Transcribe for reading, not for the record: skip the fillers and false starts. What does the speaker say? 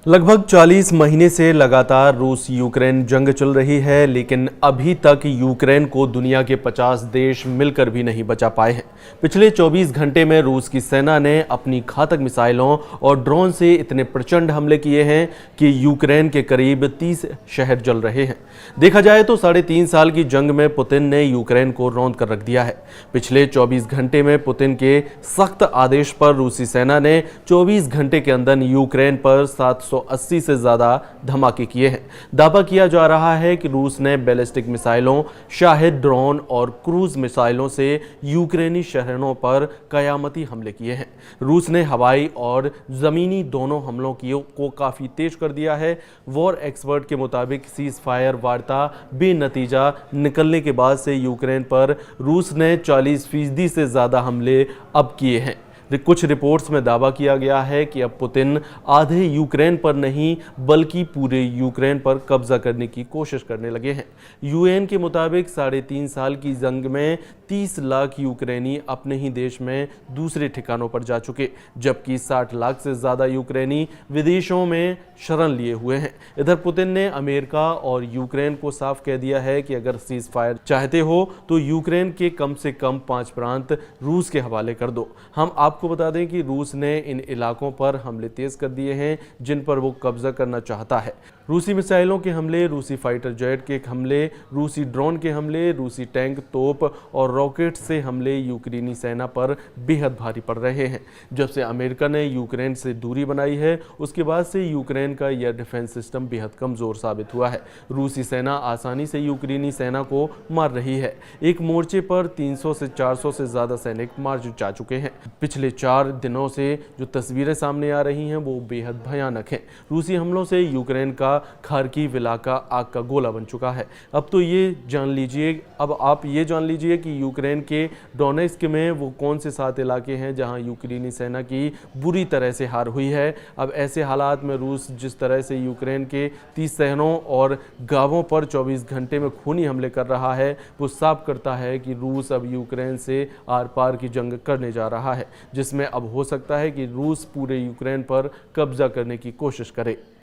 लगभग 40 महीने से लगातार रूस यूक्रेन जंग चल रही है, लेकिन अभी तक यूक्रेन को दुनिया के 50 देश मिलकर भी नहीं बचा पाए हैं। पिछले 24 घंटे में रूस की सेना ने अपनी घातक मिसाइलों और ड्रोन से इतने प्रचंड हमले किए हैं कि यूक्रेन के करीब 30 शहर जल रहे हैं। देखा जाए तो 3.5 साल की जंग में पुतिन ने यूक्रेन को रौंद कर रख दिया है। पिछले 24 घंटे में पुतिन के सख्त आदेश पर रूसी सेना ने 24 घंटे के अंदर यूक्रेन पर 780 से ज्यादा धमाके किए हैं। दावा किया जा रहा है कि रूस ने बैलिस्टिक मिसाइलों, शाहिद ड्रोन और क्रूज मिसाइलों से यूक्रेनी शहरों पर कयामती हमले किए हैं। रूस ने हवाई और जमीनी दोनों हमलों को काफी तेज कर दिया है। वॉर एक्सपर्ट के मुताबिक सीज फायर वार्ता बेनतीजा निकलने के बाद से यूक्रेन पर रूस ने 40% से ज्यादा हमले अब किए हैं। कुछ रिपोर्ट्स में दावा किया गया है कि अब पुतिन आधे यूक्रेन पर नहीं बल्कि पूरे यूक्रेन पर कब्जा करने की कोशिश करने लगे हैं। यूएन के मुताबिक 3.5 साल की जंग में 30 लाख यूक्रेनी अपने ही देश में दूसरे ठिकानों पर जा चुके, जबकि 60 लाख से ज़्यादा यूक्रेनी विदेशों में शरण लिए हुए हैं। इधर पुतिन ने अमेरिका और यूक्रेन को साफ कह दिया है कि अगर सीज फायर चाहते हो तो यूक्रेन के कम से कम 5 प्रांत रूस के हवाले कर दो। हम आपको बता दें कि रूस ने इन इलाकों पर हमले तेज कर दिए हैं जिन पर वो कब्जा करना चाहता है। रूसी मिसाइलों के हमले, रूसी फाइटर जेट के हमले, रूसी ड्रोन के हमले, रूसी टैंक, तोप और रॉकेट से हमले यूक्रेनी सेना पर बेहद भारी पड़ रहे हैं। जब से अमेरिका ने यूक्रेन से दूरी बनाई है उसके बाद से यूक्रेन का एयर डिफेंस सिस्टम बेहद कमजोर साबित हुआ है। रूसी सेना आसानी से यूक्रेनी सेना को मार रही है। एक मोर्चे पर 300 से 400 से ज्यादा सैनिक मार जा चुके हैं। पिछले 4 दिनों से जो तस्वीरें सामने आ रही हैं वो बेहद भयानक हैं। रूसी हमलों से यूक्रेन का खार्किव इलाका आग का गोला बन चुका है। अब आप ये जान लीजिए कि यूक्रेन के डोनेट्स्क में वो कौन से 7 इलाके हैं जहां यूक्रेनी सेना की बुरी तरह से हार हुई है। अब ऐसे हालात में रूस जिस तरह से यूक्रेन के 30 शहरों और गांवों पर 24 घंटे में खूनी हमले कर रहा है, वो साफ करता है कि रूस अब यूक्रेन से आर पार की जंग करने जा रहा है, जिसमें अब हो सकता है कि रूस पूरे यूक्रेन पर कब्जा करने की कोशिश करे।